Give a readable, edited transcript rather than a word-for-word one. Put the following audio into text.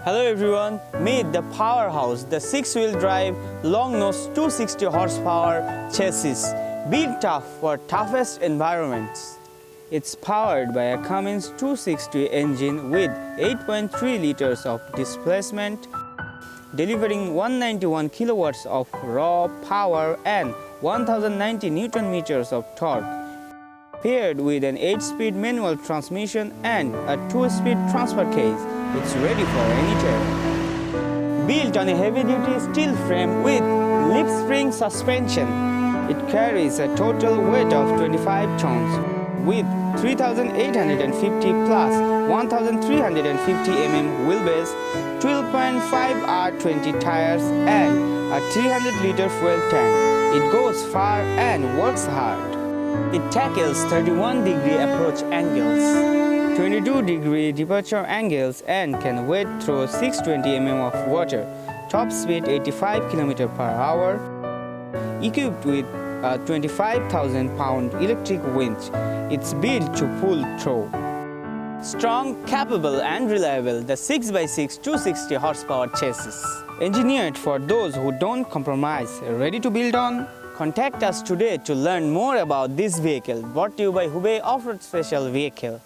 Hello everyone, meet the powerhouse, the 6-wheel drive, long-nose 260 horsepower chassis, built tough for toughest environments. It's powered by a Cummins 260 engine with 8.3 liters of displacement, delivering 191 kilowatts of raw power and 1090 Newton meters of torque. Paired with an 8-speed manual transmission and a 2-speed transfer case, it's ready for any terrain. Built on a heavy-duty steel frame with leaf spring suspension, it carries a total weight of 25 tons with 3,850 plus 1,350 mm wheelbase, 12.5 R20 tires and a 300-liter fuel tank. It goes far and works hard. It tackles 31-degree approach angles, 22-degree departure angles and can wade through 620 mm of water. Top speed 85 km per hour. Equipped with a 25,000-pound electric winch, it's built to pull through. Strong, capable and reliable, the 6x6 260 horsepower chassis. Engineered for those who don't compromise. Ready to build on? Contact us today to learn more about this vehicle, brought to you by Hubei Off-Road Special Vehicle.